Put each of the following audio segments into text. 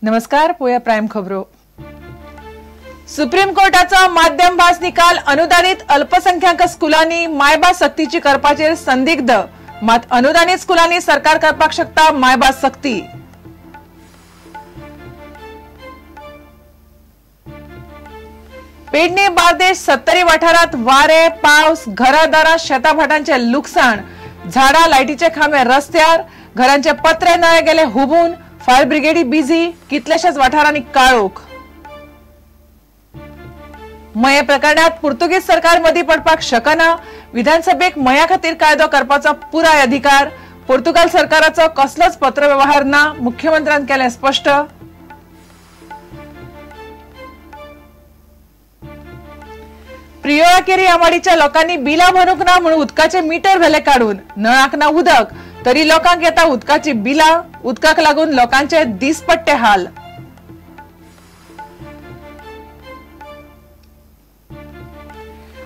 नमस्कार, पोया प्राइम खबरो। सुप्रीम कोर्टाचा माध्यम भास निकाल अनुदानित अल्पसंख्याक स्कुलांनी मायभास सक्तीची करपाचेर संदिग्ध, मात अनुदानित स्कुलांनी सरकार करपाक शकता मायभास सक्ती। पेडणे बार्देश सत्तरी वाठारात वारे, पावस, घरादारा, शेताभाटांचे लुकसाण, झाडा, लायटीचे खांबे रस्त्यार, घरांचे पत्रे नळे गेले हुबून, फायर ब्रिगेडी बिझी, कितलेशेच वाठारांनी काळोख। मये प्रकरणात पुर्तुगीज सरकार मदी पडपाक शकना, विधानसभेक मया खातीर कायदो करपाचो पुराय अधिकार, पोर्तुगाल सरकाराचो कसलोच पत्रव्यवहार ना, मुख्यमंत्र्यान केले स्पष्ट। प्रियोळा केरी आमाडीच्या लोकांनी बिला भरूंक ना म्हणून उदकाचे मीटर व्हेले काढून, नळाक ना उदक तरी लोकांक येता उदकाची बिला, उदकाक लागून लोकांचे दिसपट्टे हाल।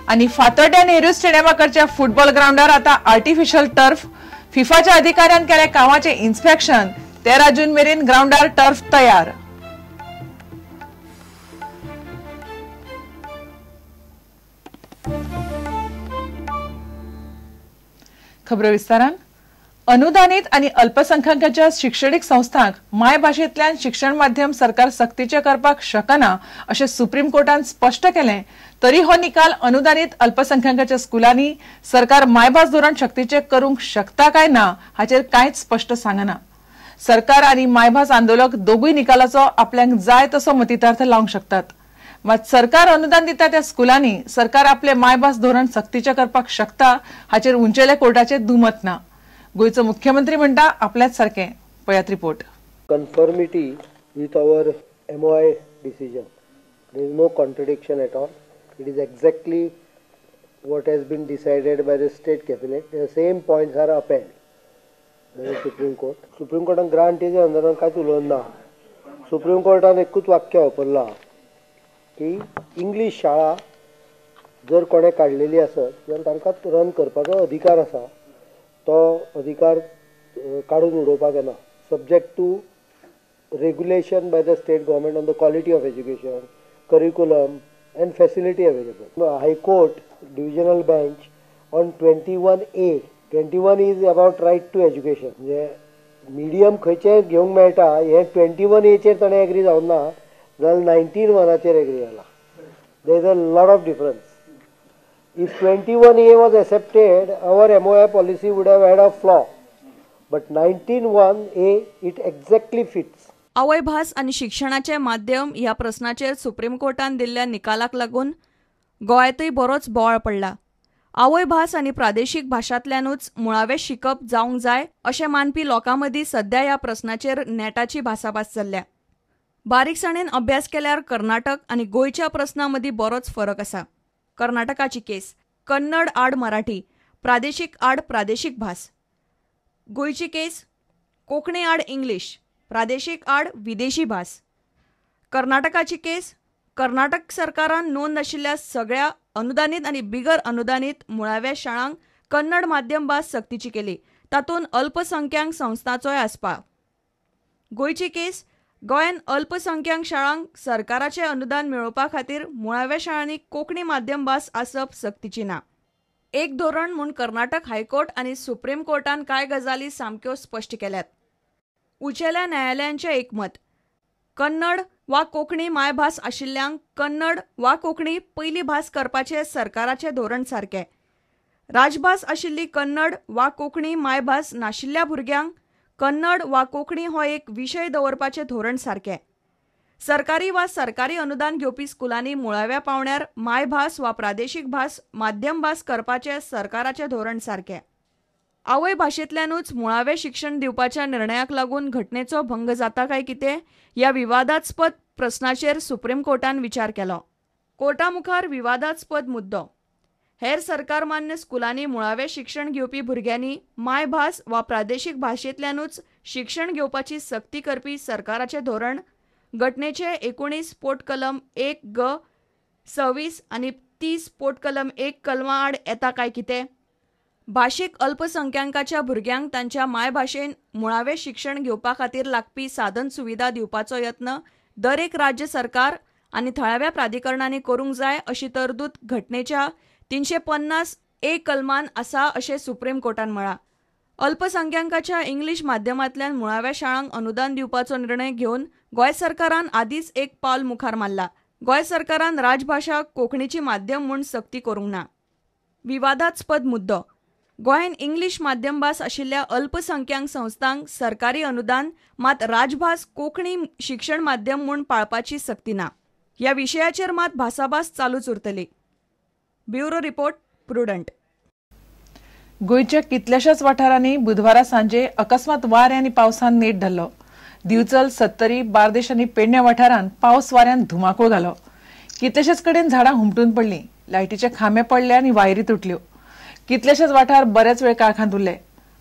आणि फातोड्ड्या नेहरू स्टेडियमाकडच्या फुटबॉल ग्राउंडार आता आर्टिफिशियल टर्फ, फिफाच्या अधिकाऱ्यान केले कामाचे इन्स्पेक्शन, 13 जून मेरेन ग्राउंडार टर्फ तयार। खबरो विस्तारान। अनुदानित आणि अल्पसंख्याकांच्या शैक्षणिक संस्थांक मायभाषेतल्यान शिक्षण माध्यम सरकार सक्तीचे करपाक शकना अशें सुप्रीम कोर्टान स्पष्ट केले, तरी हो निकाल अनुदानित अल्पसंख्याकांच्या स्कुलांनी सरकार मायभास धोरण सक्तीचे करूंक शकता काय ना हाचेर कांयच स्पष्ट सांगना। सरकार आणि मायभास आंदोलक दोगूय निकालाचो आपल्याक जाय तसो मतितार्थ लावंक शकतात, मात सरकार अनुदान दिता त्या स्कुलांनी सरकार आपले मायभास धोरण सक्तीचे करपाक शकता हाचेर उंचेल्या कोर्टाचे दुमत ना। गोयचो मुख्यमंत्री म्हणटा आपल्याच सारखे। पळयात report. Conformity with our MOI decision. There is no contradiction at all. It is exactly what has been decided by the state cabinet. The same points are upheld by the Supreme Court. Supreme Court grant is अंदर काय उलोवन ना। Supreme Court एकूच वाक्य वापरला की English शाळा जर कोणे काढलेली आसत जाल्यार तांकां रन करपाचो अधिकार आसा, तो अधिकार काढून उडोवपाक येना, subject to regulation by the state government on the quality of education, curriculum and facility available. High court divisional bench on 21A, 21 is about right to education, म्हणजे मिडियम खंयचें घेवंक मेळटा हे 21A चेर ताणें एग्री जावन ना, जाल्यार 19(1) एग्री जाला। There is a lot of difference. If 21A was accepted, our MOI policy would have had a flaw. But 19(1) it exactly fits. आवय भास आणि शिक्षणाचे माध्यम ह्या प्रश्नाचेर सुप्रीम कोर्टान दिल्ल्या निकालाक लागून गोंयांतय बरोच बोवाळ पडला। आवय भास आणि प्रादेशीक भाशांतल्यानूच मुळावे शिकप जावंक जाय अशें मानपी लोकां मदीं सध्या ह्या प्रश्नाचेर नेटाची भासाभास चल्ल्या। बारीकसाणेन अभ्यास केल्यार कर्नाटक आणि गोंयच्या प्रश्नां मदीं बरोच फरक आसा। कर्नाटकाची केस कन्नड आड मराठी, प्रादेशिक आड प्रादेशिक भास। गोयची केस कोंकणी आड इंग्लिश, प्रादेशिक आड विदेशी भास। कर्नाटकाची केस कर्नाटक सरकारान नोंद आशिल्ल्या सगळ्या अनुदानित आणि बिगर अनुदानित मुळाव्या शाळांक कन्नड माध्यम भास सक्तीची केली, तातूंत अल्पसंख्यांक संस्थांचोय आस्पाव। गोयची केस गोंयान अल्पसंख्यांक शाळांक सरकाराचे अनुदान मेळोवपा खातीर मुळाव्या शाळांनी कोंकणी माध्यम भास आसप सक्तीची ना। एक धोरण म्हूण कर्नाटक हायकोर्ट आनी सुप्रीम कोर्टान कांय गजाली सामक्यो स्पश्ट केल्यात। उंचेल्या न्यायालयांचें एकमत, कन्नड वा कोंकणी मायभास आशिल्ल्यांक कन्नड वा कोंकणी पयली भास करपाचें सरकाराचें धोरण सारकें। राजभास आशिल्ली कन्नड वा कोंकणी मायभास नाशिल्ल्या भुरग्यांक कन्नड वा कोंकणी हो एक विशय दवरपाचें धोरण सारकें। सरकारी वा सरकारी अनुदान घेवपी स्कुलांनी मुळाव्या पावण्यार मायभास वा प्रादेशीक भास माध्यम भास करपाचें सरकाराचें धोरण सारकें। आवय भाशेंतल्यानूच मुळावें शिक्षण दिवपाच्या निर्णयाक लागून घटनेचो भंग जाता काय कितें ह्या विवादास्पद प्रस्नाचेर सुप्रीम कोर्टान विचार केलो। कोर्टा मुखार विवादास्पद मुद्दो, हेर सरकारमान्य स्कुलांनी मुळावें शिक्षण घेवपी भुरग्यांनी मायभास वा प्रादेशीक भाशेंतल्यानूच शिक्षण घेवपाची सक्ती करपी सरकाराचें धोरण घटनेचे 19 पोट कलम 1(ग), 26 आनी 30 पोट कलम 1 कलमा आड येता काय कितें? भाशीक अल्पसंख्यांकाच्या भुरग्यांक तांच्या मायभाशेन मुळावें शिक्षण घेवपा खातीर लागपी साधन सुविधा दिवपाचो यत्न दर एक राज्य सरकार आनी थळाव्या प्राधिकरणांनी करूंक जाय अशी तरतूद घटनेच्या 350A कलमान आसा अशें सुप्रीम कोर्टान म्हळां. अल्पसंख्यांकाच्या इंग्लीश माध्यमांतल्यान मुळाव्या शाळांक अनुदान दिवपाचो निर्णय घेवन गोंय सरकारान आदींच एक पावल मुखार मारला. गोंय सरकारान राजभाशा कोंकणीची माध्यम म्हूण सक्ती करूंक ना. विवादास्पद मुद्दो. गोंयांत इंग्लीश माध्यम भास आशिल्ल्या अल्पसंख्यांक संस्थांक सरकारी अनुदान मात राजभास कोंकणी शिक्षण माध्यम म्हूण पाळपाची सक्ती ना. ह्या विशयाचेर मात भासाभास चालूच उरतली. Bureau report, prudent. गोंयच्या कितल्याशाच वाठारांनी बुधवारा सांजे अकस्मात वारे आनी पावसान नेट धरलो. दिवचल, सत्तरी, बार्देश आनी पेडण्या वाठारांत पावस वाऱ्यान धुमाकूळ घालो. कितलेशेच कडेन झाडां हुमटून पडलीं, लायटीचे खांबे पडले आनी वायरी तुटल्यो. कितलेशेच वाठार बरेच वेळ काळखांत उरले.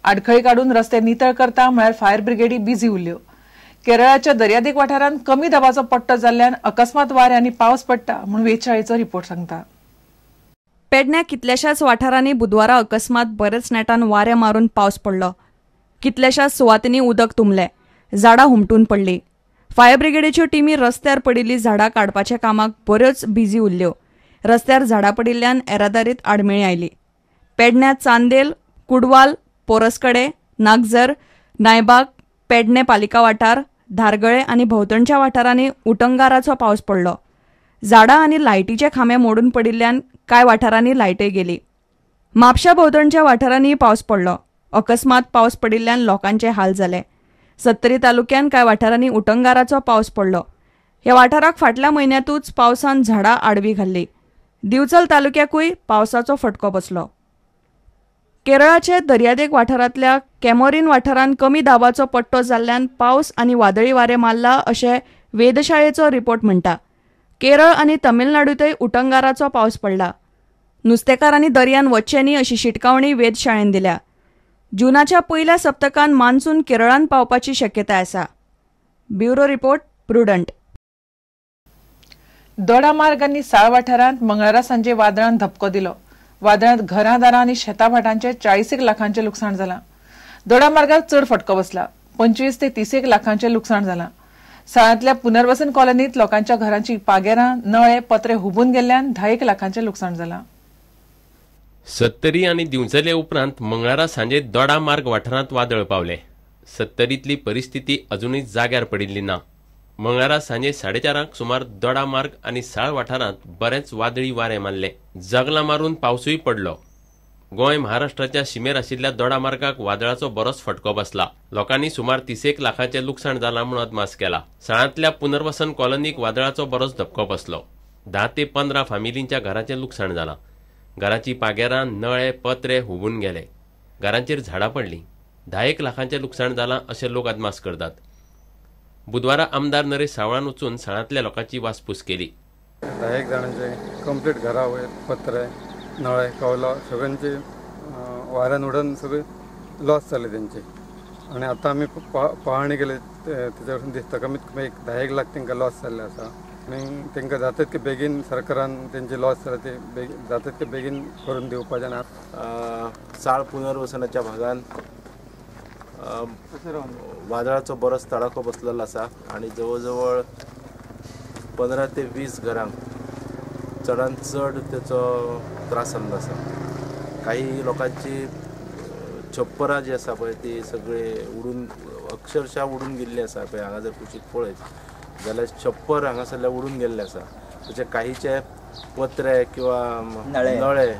आडखळी काडून रस्ते नितळ करता म्हळ्यार फायर ब्रिगेडी बिजी उरल्यो. केरळाच्या दर्यादेग वाठारांत कमी दाबाचो पट्टो जाल्ल्यान अकस्मात वारे आनी पावस पडटा म्हूण वेधशाळेचो रिपोर्ट सांगता. पेडण्या कितल्याशाच वाठारांनी बुधवारा अकस्मात बरेच नेटान वारे मारून पावस पडलो. कितल्याशाच सुवातींनी उदक तुंबलें, झाडां हुमटून पडलीं. फायर ब्रिगेडीच्यो टिमी रस्त्यार पडिल्लीं झाडां काडपाच्या कामाक बऱ्योच बिजी उरल्यो. रस्त्यार झाडां पडिल्ल्यान येरादारीत आडमेळी आयली. पेडण्या, चांदेल, कुडवाल, पोरसकडे, नागझर, नायबाग, पेडणे पालिका वाठार, धारगळे आनी भोंवतणच्या वाठारांनी उटंगाराचो पावस पडलो. झाडां आनी लायटीचे खांबे मोडून पडिल्ल्यान कांय वाठारांनी लायटय गेली. म्हापशा भोंवतणच्या वाठारांनी पावस पडलो. अकस्मात पावस पडिल्ल्यान लोकांचे हाल जाले. सत्तरी तालुक्यान कांय वाठारांनी उटंगाराचो पावस पडलो. ह्या वाठाराक फाटल्या म्हयन्यातूच पावसान झाडां आडवी घाल्ली. दिवचल तालुक्याकूय पावसाचो फटको बसलो. केरळाचे दर्यादेग वाठारांतल्या कॅमोरीन वाठारांत कमी दाबाचो पट्टो जाल्ल्यान पावस आनी वादळी वारे मारला अशें वेधशाळेचो रिपोर्ट म्हणटा. केरळ आनी तमिळनाडूतय उटंगाराचो पावस पडला. नुस्तेकारांनी दर्यान वचचें न्ही अशी शिटकावणी वेधशाळेन दिल्या. जूनाच्या पयल्या सप्तकांत मान्सून केरळान पावपाची शक्यताय आसा. Bureau report, prudent. दोडामार्ग आनी साळ वाठारांत मंगळारा सांजे वादळान धपको दिलो. वादळांत घरां दारां आनी शेतां भाटांचे 40 लाखांचे लुकसाण जालां. दोडामार्गाक चड फटको बसला. 25 ते 30 लाखांचे लुकसाण जालां. साळांतल्या पुनर्वसन कॉलनीत लोकांच्या घरांची पागेरां, नळे, पत्रे हुबून गेल्ल्यान 10 लाखांचे लुकसाण जालां. सत्तरी आनी दिवचले उपरांत मंगळारा सांजे दोडा मार्ग वाठारांत वादळ पावले. सत्तरींतली परिस्थिती अजूनय जाग्यार पडिल्ली ना. मंगळारा सांजे 4:30 सुमार दोडा मार्ग आनी साळ वाठारांत बरेच वादळी वारे मारले. जगलां मारून पावसूय पडलो. गोंय महाराष्ट्राच्या शिमेर आशिल्ल्या दोडा मार्गाक वादळाचो बरोच फटको बसला. लोकांनी सुमार 30 लाखांचे लुकसाण जालां म्हूण अदमास केला. साळांतल्या पुनर्वसन कॉलनीक वादळाचो बरोच धपको बसलो. 10 ते 15 फामिलींच्या घरांचें लुकसाण जालां. घराची पागेरां, नळे, पत्रे हुबून गेले. घरांचेर झाडां पडलीं. 10 लाखांचे लुकसाण जालां अशें लोक अदमास करतात. बुधवारा आमदार नरेश सावळान वचून साळांतल्या लोकांची वासपूस केली. 10 जाणांचे कंप्लीट घरा वयर पत्रे, नळे, कवलो सगळ्यांचे वाऱ्यान उडून सगळे लॉस जाले तेंचे. आनी आतां आमी पळोवणी केले तेजे वरसून दिसता कमीत कमी 10 लाख तांकां लॉस जाल्ले आसा. आनी तांकां जाता तितके बेगीन सरकारान तेंचे लॉस जाला ते जाता तितके बेगीन करून दिवपाचें ना. साळ पुनर्वसनाच्या भागान वादळाचो बरोच तडाखो बसलेलो आसा आनी जवळ जवळ 15 ते 20 घरांक चडांत चड तेचो त्रास जाल्लो आसा. काही लोकांची छप्परां जी आसा पळय ती सगळे उडून अक्षरशः उडून गेल्ली आसा पळय. हांगा जर कुशीक पळयत जाल्यार छप्पर हांगासरल्या उडून गेल्ले आसा. तशें काहीचे पत्रे किंवा नळे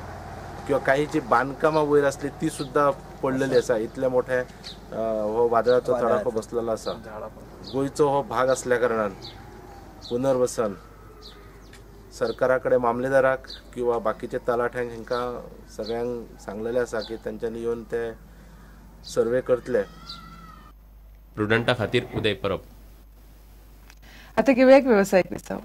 किंवा काहीची बांदकामां वयर आसली ती सुद्दां पडलेली आसा. इतले मोठे हो वादळाचो तडाखो बसलेलो आसा. गोंयचो हो भाग आसल्या कारणान पुनर्वसन सरकारा कडेन मामलेदाराक किंवा बाकीचे तलाठ्यांक हांकां सगळ्यांक सांगलेलें आसा की तांच्यांनी येवन ते सर्वे करतले. प्रुडंटा खातीर उदय परब. आता घेऊया एक व्यावसायिक विसाव.